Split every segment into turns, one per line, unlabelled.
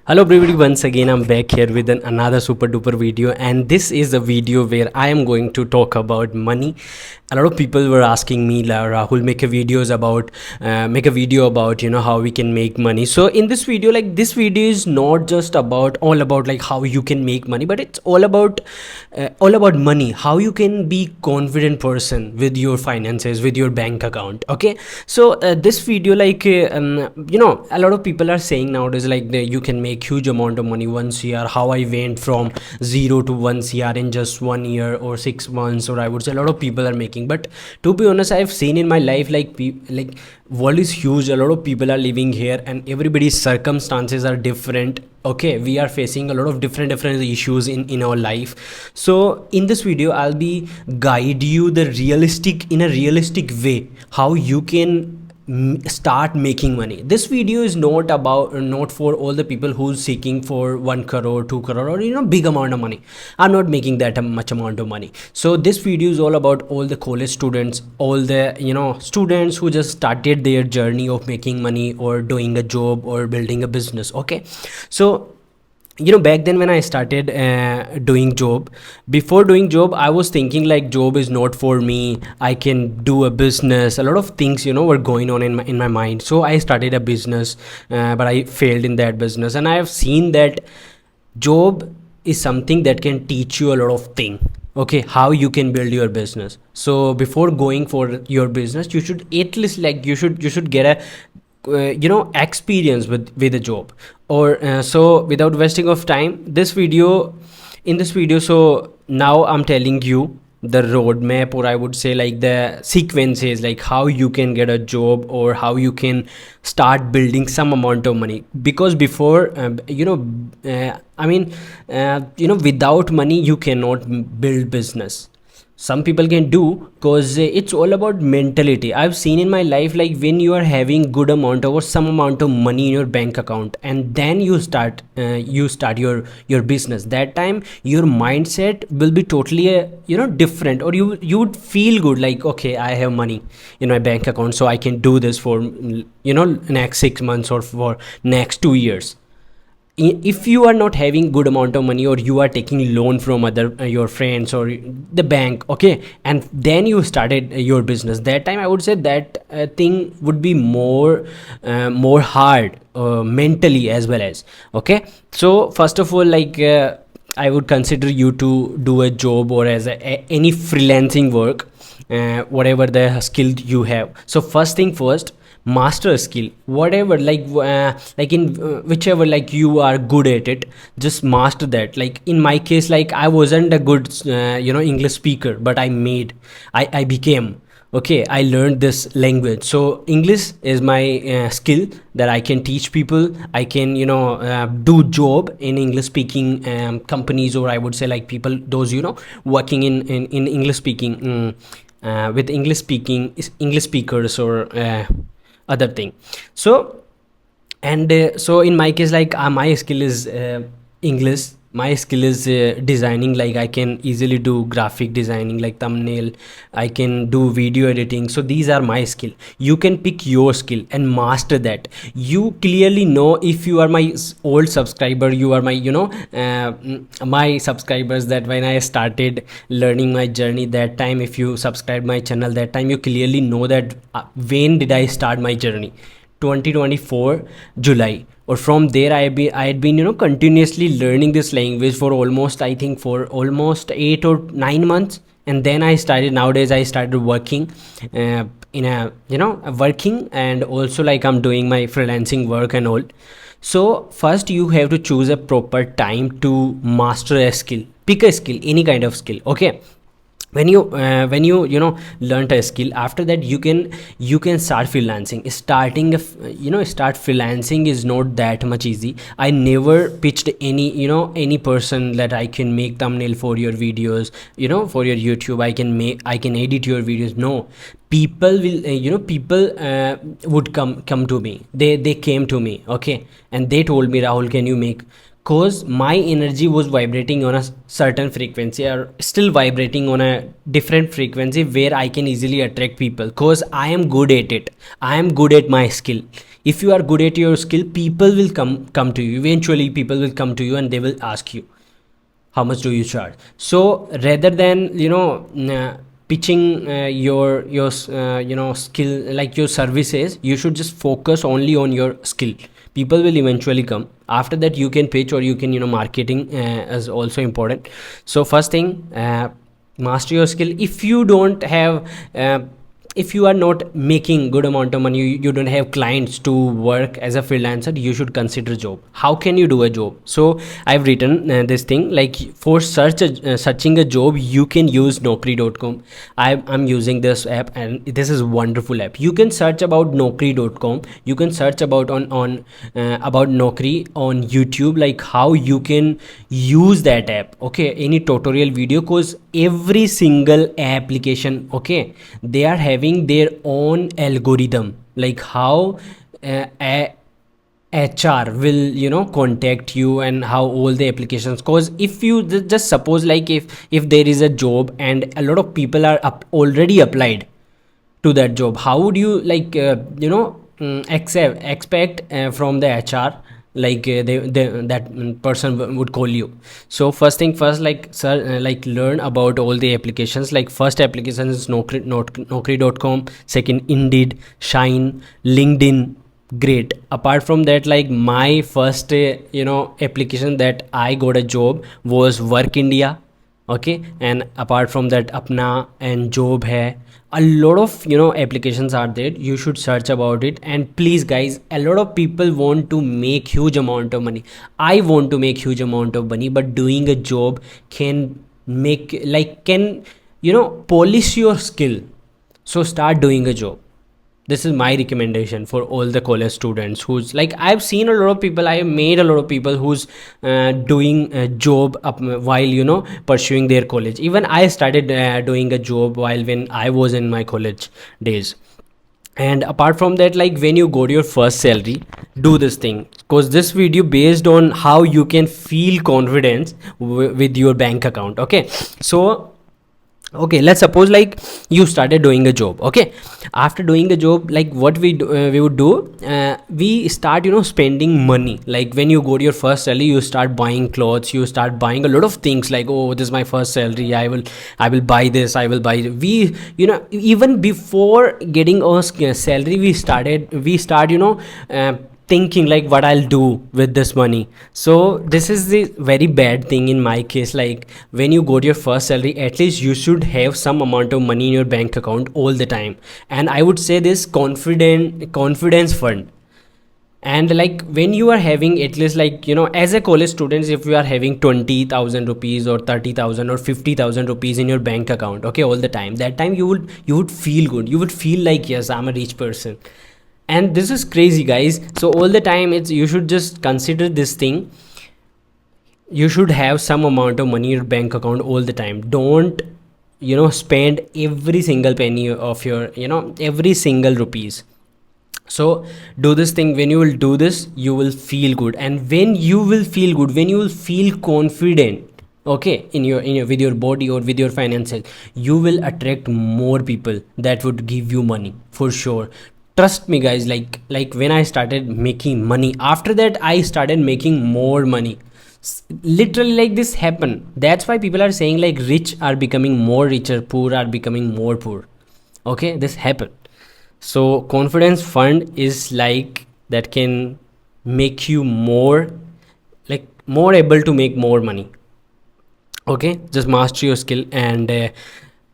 Hello everybody, once again I'm back here with another super duper video, and this is a video where I am going to talk about money. A lot of people were asking me, Rahul, make a video about how we can make money. So in this video, like, this video is not just about all about like how you can make money, but it's all about money, how you can be confident person with your finances, with your bank account. Okay, so this video, a lot of people are saying nowadays, like, you can make huge amount of money once year. How I went from 0 to 1 CR in just 1 year or 6 months, or I would say a lot of people are making. But to be honest, I've seen in my life, like, world is huge, a lot of people are living here, and everybody's circumstances are different. Okay, we are facing a lot of different issues in our life. So in this video, I'll be guide you in a realistic way how you can start making money. This video is not for all the people who's seeking for 1 crore, 2 crore, or big amount of money. I'm not making that much amount of money. So this video is all about all the college students, all the students who just started their journey of making money or doing a job or building a business. Okay, so back then when I started doing job, before doing job, I was thinking like job is not for me, I can do a business. A lot of things were going on in my mind. So I started a business, but I failed in that business, and I have seen that job is something that can teach you a lot of things. Okay, how you can build your business. So before going for your business, you should at least, like, you should get a experience with a job. Or so without wasting of time, in this video, so now I'm telling you the roadmap, or I would say like the sequences, like how you can get a job or how you can start building some amount of money. Because before without money you cannot build business. Some people can do, because it's all about mentality. I've seen in my life, like, when you are having good amount or some amount of money in your bank account, and then you start your business, that time your mindset will be totally different, or you would feel good, like, okay, I have money in my bank account, so I can do this for next 6 months or for next 2 years. If you are not having good amount of money, or you are taking loan from other your friends or the bank, okay, and then you started your business, that time I would say that thing would be more hard, mentally as well as. Okay, so first of all, like, I would consider you to do a job or as any freelancing work, whatever the skill you have. So first thing first, master a skill, whatever, like in whichever, like, you are good at it, just master that. Like in my case, like, I wasn't a good English speaker, but I became. Okay, I learned this language, so English is my skill that I can teach people. I can do job in English speaking companies, or I would say like people, those working in English speaking, with English speakers, or other thing. So, and so in my case, like, my skill is English. My skill is designing. Like, I can easily do graphic designing, like thumbnail. I can do video editing. So these are my skill. You can pick your skill and master that. You clearly know, if you are my old subscriber, you are my my subscribers, that when I started learning my journey, that time, if you subscribe my channel, that time you clearly know that when did I start my journey. 2024 July. Or from there, I had been continuously learning this language for almost, I think, for almost 8 or 9 months. And then nowadays I started working in a working, and also, like, I'm doing my freelancing work and all. So first you have to choose a proper time to master a skill. Pick a skill, any kind of skill. Okay, when you learned a skill, after that you can start freelancing. Start freelancing is not that much easy. I never pitched any person that I can make thumbnail for your videos, for your YouTube. I can edit your videos. No, people will would come to me. They came to me, okay, and they told me, Rahul, can you make? Cause my energy was vibrating on a certain frequency, or still vibrating on a different frequency, where I can easily attract people, cause I am good at it. I am good at my skill. If you are good at your skill, people will come to you. Eventually people will come to you and they will ask you how much do you charge. So rather than pitching your skill, like your services, you should just focus only on your skill. People will eventually come. After that you can pitch, or you can, marketing is also important. So first thing, master your skill. If you don't have if you are not making good amount of money, you don't have clients to work as a freelancer, you should consider job. How can you do a job? So I've written this thing, like for searching a job, you can use naukri.com. I'm using this app, and this is wonderful app. You can search about naukri.com, you can search about on about Naukri on YouTube, like how you can use that app. Okay, any tutorial video, cause every single application, okay, they are having their own algorithm, like how a HR will contact you, and how all the applications. Cause if you just suppose, like if there is a job and a lot of people are already applied to that job, how would you expect from the HR, like that person would call you. So first thing first, like sir, like learn about all the applications. Like first application is naukri.com, second Indeed, Shine, LinkedIn. Great. Apart from that, like my first application that I got a job was Work India. Okay, and apart from that, Apna and Job hai. A lot of applications are there, you should search about it. And please guys, a lot of people want to make huge amount of money. I want to make huge amount of money, but doing a job can make, like, can polish your skill. So start doing a job. This is my recommendation for all the college students, who's like, I've seen a lot of people, I have made a lot of people who's doing a job up while pursuing their college. Even I started doing a job while when I was in my college days. And apart from that, like when you got your first salary, do this thing, because this video based on how you can feel confidence with your bank account. Okay, so okay, let's suppose like you started doing a job. Okay, after doing the job, like what we would do, we start spending money. Like when you go to your first salary, you start buying clothes, you start buying a lot of things, like, oh, this is my first salary, I will buy this, I will buy. We even before getting our salary, we start thinking like what I'll do with this money. So this is the very bad thing in my case. Like when you got your first salary, at least you should have some amount of money in your bank account all the time. And I would say this confidence fund. And like when you are having at least, like as a college student, if you are having 20,000 rupees or 30,000 or 50,000 rupees in your bank account, okay, all the time, that time you would feel good, you would feel like, yes, I'm a rich person. And this is crazy, guys. So all the time, it's, you should just consider this thing. You should have some amount of money in your bank account all the time. Don't spend every single penny of your every single rupees. So do this thing. When you will do this, you will feel good. And when you will feel good, when you will feel confident, okay, in your with your body or with your finances, you will attract more people that would give you money for sure. Trust me, guys. Like when I started making money, after that I started making more money. Literally, like, this happened. That's why people are saying like rich are becoming more richer, poor are becoming more poor. Okay, this happened. So confidence fund is like that can make you more, like, more able to make more money. Okay, just master your skill. And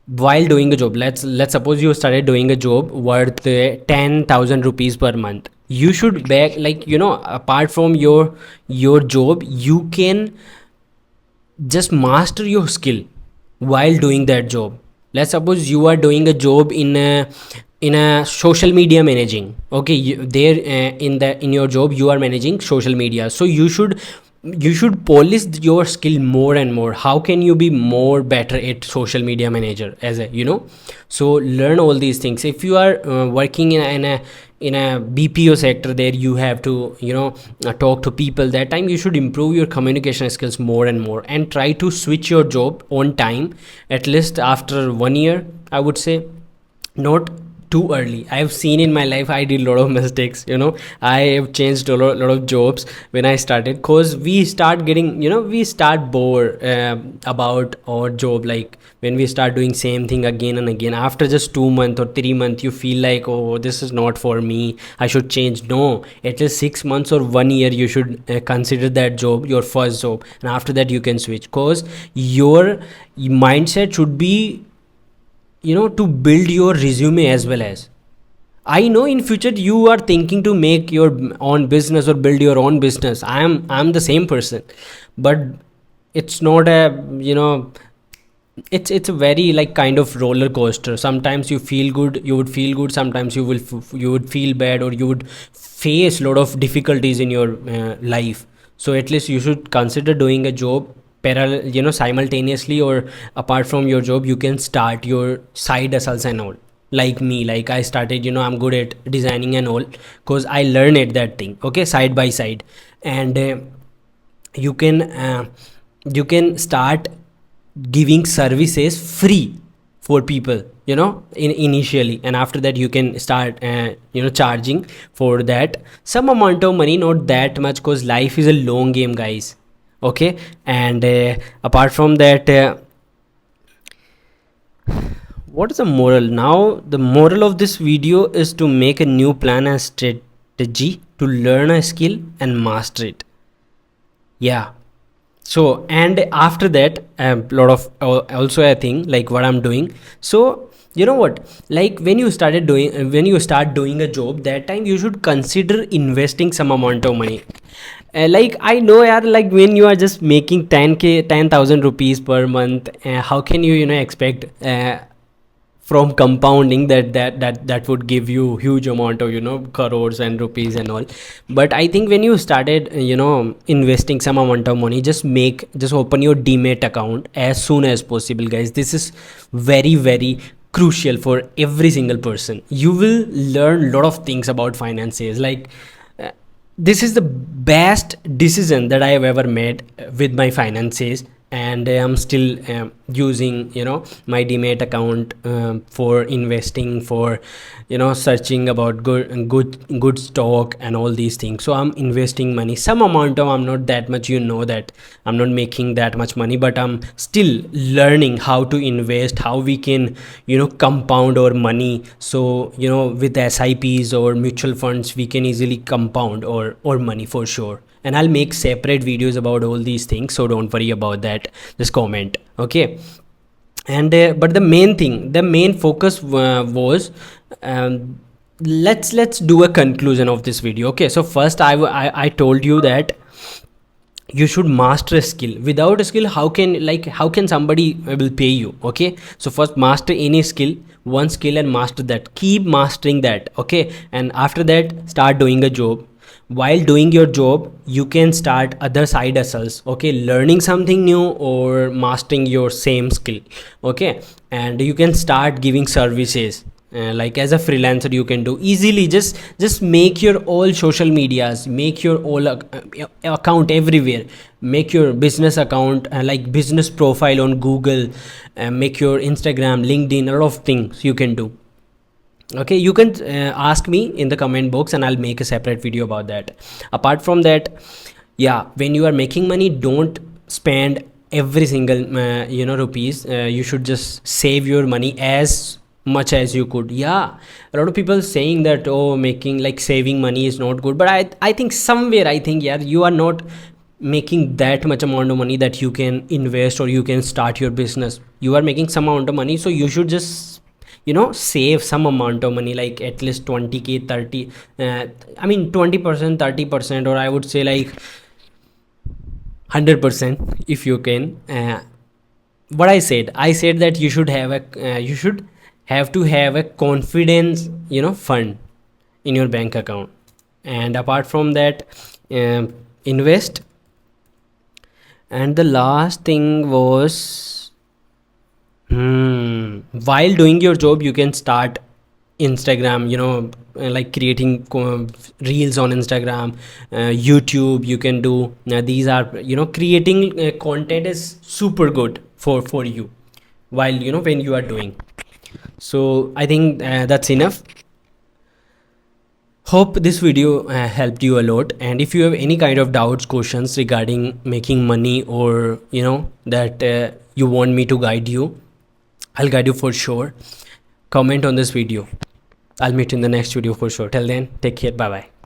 while doing a job, let's suppose you started doing a job worth 10,000 rupees per month. You should back, like, apart from your job, you can just master your skill while doing that job. Let's suppose you are doing a job in a social media managing. Okay, there in your job you are managing social media. So you should polish your skill more and more. How can you be more better at social media manager, as a so learn all these things. If you are working in a BPO sector, there you have to talk to people. That time you should improve your communication skills more and more, and try to switch your job on time, at least after 1 year, I would say. Not too early. I've seen in my life I did a lot of mistakes. I have changed a lot of jobs when I started, because we start getting, we start bored about our job. Like when we start doing same thing again and again, after just 2 months or 3 months, you feel like, oh, this is not for me, I should change. No, at least 6 months or 1 year you should consider that job your first job, and after that you can switch, because your mindset should be, to build your resume as well. As I know in future you are thinking to make your own business or build your own business. I'm the same person, but it's not a, it's a very like kind of roller coaster. Sometimes you feel good, you would feel good, sometimes you would feel bad, or you would face a lot of difficulties in your life. So at least you should consider doing a job parallel, simultaneously, or apart from your job you can start your side hustles and all. Like me, like I started, I'm good at designing and all, because I learned it that thing, okay, side by side. And you can start giving services free for people, in initially, and after that you can start charging for that some amount of money, not that much, because life is a long game, guys. Okay. And apart from that, what is the moral now? The moral of this video is to make a new plan and strategy to learn a skill and master it. Yeah. So, and after that, a lot of also a thing like what I'm doing. So you know what, like when you started doing when you start doing a job, that time you should consider investing some amount of money. Like I know, yeah, like when you are just making 10k 10,000 rupees per month, how can you, expect from compounding that would give you huge amount of, crores and rupees and all. But I think when you started, investing some amount of money, just open your demat account as soon as possible, guys. This is very very crucial for every single person. You will learn a lot of things about finances. Like this is the best decision that I have ever made with my finances, and I'm still using, my demat account for investing, for searching about good stock and all these things. So I'm investing money some amount of, I'm not that much, that I'm not making that much money, but I'm still learning how to invest, how we can, compound our money. So with SIPs or mutual funds we can easily compound or money for sure. And I'll make separate videos about all these things, so don't worry about that, just comment. Okay. And but the main focus was, let's do a conclusion of this video. Okay, so first I told you that you should master a skill. Without a skill, how can somebody will pay you? Okay, so first master any skill, one skill, and master that, keep mastering that. Okay, and after that start doing a job. While doing your job you can start other side hustles, okay, learning something new or mastering your same skill. Okay, and you can start giving services, like as a freelancer you can do easily. Just make your all social medias, make your all account everywhere, make your business account, like business profile on Google, make your Instagram, LinkedIn, a lot of things you can do. Okay, you can ask me in the comment box and I'll make a separate video about that. Apart from that, yeah, when you are making money, don't spend every single rupees. You should just save your money as much as you could. Yeah, a lot of people saying that, oh, making like saving money is not good, but I think somewhere, I think, yeah, you are not making that much amount of money that you can invest or you can start your business. You are making some amount of money, so you should just save some amount of money, like at least 20k 30 I mean 20%, 30%, or I would say like 100% if you can. What I said that you should have you should have to have a confidence fund in your bank account. And apart from that, invest. And the last thing was, while doing your job you can start Instagram, like creating reels on Instagram, YouTube you can do. These are, creating content is super good for you while when you are doing. So I think that's enough. Hope this video helped you a lot, and if you have any kind of doubts, questions regarding making money, or that you want me to guide you, I'll guide you for sure. Comment on this video. I'll meet you in the next video for sure. Till then, take care. Bye bye.